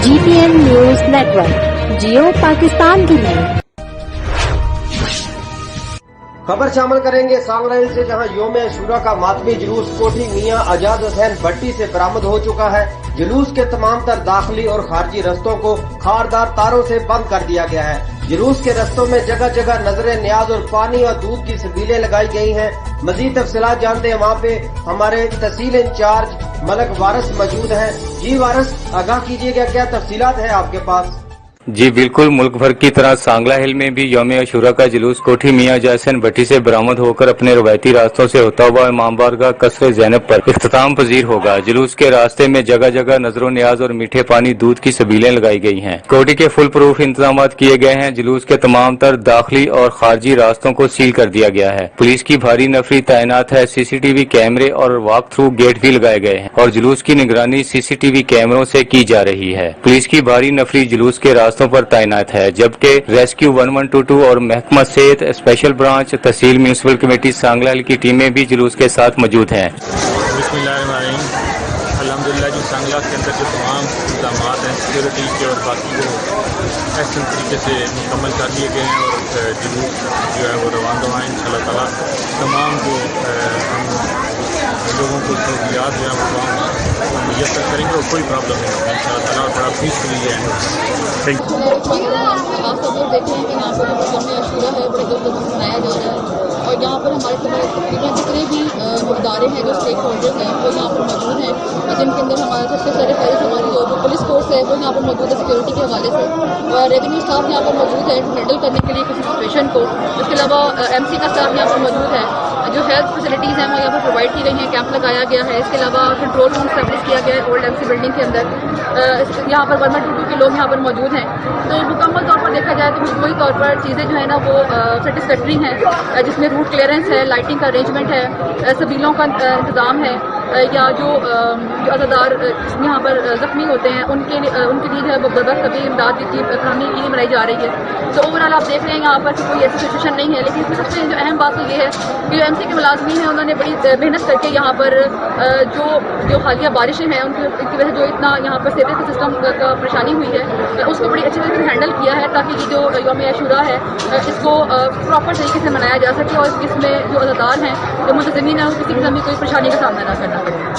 GPN news network, जियो पाकिस्तान के लिए। खबर शामिल करेंगे सांगला हिल से, जहां योम अशूरा का मातमी जुलूस कोठी मियां आजाद हुसैन भट्टी से बरामद हो चुका है। जुलूस के तमाम तर दाखिली और खारजी रस्तों को खारदार तारों से बंद कर दिया गया है। जुलूस के रस्तों में जगह जगह नजर न्याज और पानी और दूध की सबीलें लगाई गई हैं। मजीद तफसीलात जानते हैं, वहाँ पे हमारे तहसील इंचार्ज मलक वारस मौजूद हैं। जी वारस, आगाह कीजिएगा, क्या तफसीलात है आपके पास? जी बिल्कुल, मुल्क भर की तरह सांगला हिल में भी यौम अशूरा का जुलूस कोठी मियां आजाद हुसैन भट्टी से बरामद होकर अपने रवायती रास्तों से होता हुआ इमाम बारगाह कसर ज़ैनब पर इख्तिताम पजीर होगा। जुलूस के रास्ते में जगह जगह नजरो न्याज और मीठे पानी दूध की सबीलें लगाई गई हैं। कोठी के फुल प्रूफ इंतजाम किए गए हैं। जुलूस के तमाम तर दाखिली और खारजी रास्तों को सील कर दिया गया है। पुलिस की भारी नफरी तैनात है। CCTV कैमरे और वॉक थ्रू गेट भी लगाए गए हैं और जुलूस की निगरानी CCTV कैमरों से की जा रही है। पुलिस की भारी नफरी जुलूस के रास्तों पर तैनात है, जबकि रेस्क्यू 1122 और महकमा सेहत स्पेशल ब्रांच तहसील म्यूनिसिपल कमेटी सांगला हिल की टीमें भी जुलूस के साथ मौजूद हैं। अल्हम्दुलिल्लाह जी, सांगला के अंदर जो तमाम इंतजाम हैं सिक्योरिटी के और बाकी वो ऐसे तरीके से मुकम्मल कर लिए गए हैं और जुलूस जो है वो रवाना है इंशाअल्लाह ताला। तमाम जो हम लोगों को सहूलियात जो है वो मुयस्सर करेंगे और कोई प्रॉब्लम नहीं होगी इंशाअल्लाह ताला। बड़ा पीसफुली है। Thank you. आप सब लोग देख रहे हैं कि यहाँ पर यौम अशूरा है, बड़े धूमधाम से मनाया जा रहा है और यहाँ पर हमारे तकरीबन जितने भी इदारे हैं, जो स्टेक होल्डर्स हैं, वो यहाँ पर मौजूद हैं, जिनके अंदर हमारा सबसे सारे फैज हमारी जो पुलिस फोर्स है वो यहाँ पर मौजूद है सिक्योरिटी के हवाले से, और रेवेन्यू स्टाफ यहाँ पर मौजूद है हैंडल करने के लिए किसी सिचुएशन को। इसके अलावा MC का स्टाफ यहाँ पर मौजूद है। जो हेल्थ फैसिलिटीज़ हैं वो यहाँ पर प्रोवाइड की गई हैं, कैंप लगाया गया है। इसके अलावा कंट्रोल रूम स्टैब्लिश किया गया है ओल्ड MC बिल्डिंग के अंदर। यहाँ पर 122 के लोग यहाँ पर मौजूद हैं। तो मुकम्मल तौर पर देखा जाए तो मजमूई तौर पर चीज़ें जो है ना वो सेटिस्फैक्ट्री हैं, जिसमें रूट क्लियरेंस है, लाइटिंग का अरेंजमेंट है, सबीलों का इंतज़ाम है, या जो अज़ादार यहाँ पर ज़ख्मी होते हैं उनके लिए जो है वो बर्वक्त अभी इमदाद की फरहमी की बनाई जा रही है। तो ओवरऑल आप देख रहे हैं यहाँ पर कि कोई ऐसी सिचुएशन नहीं है। लेकिन इसमें सबसे जो अहम बात तो ये है कि जो MC के मुलाजमीन हैं उन्होंने बड़ी मेहनत करके यहाँ पर जो हालिया बारिशें हैं उनकी वजह से जो इतना यहाँ पर सेवेज सिस्टम का परेशानी हुई है उसको बड़ी अच्छी तरह से हैंडल किया है, ताकि ये जो यौम अशूरा है इसको प्रॉपर तरीके से मनाया जा सके और इसमें जो अज़ादार हैं, जो मुंतज़मीन हैं, किसी किस्म की कोई परेशानी का सामना न करना पड़े।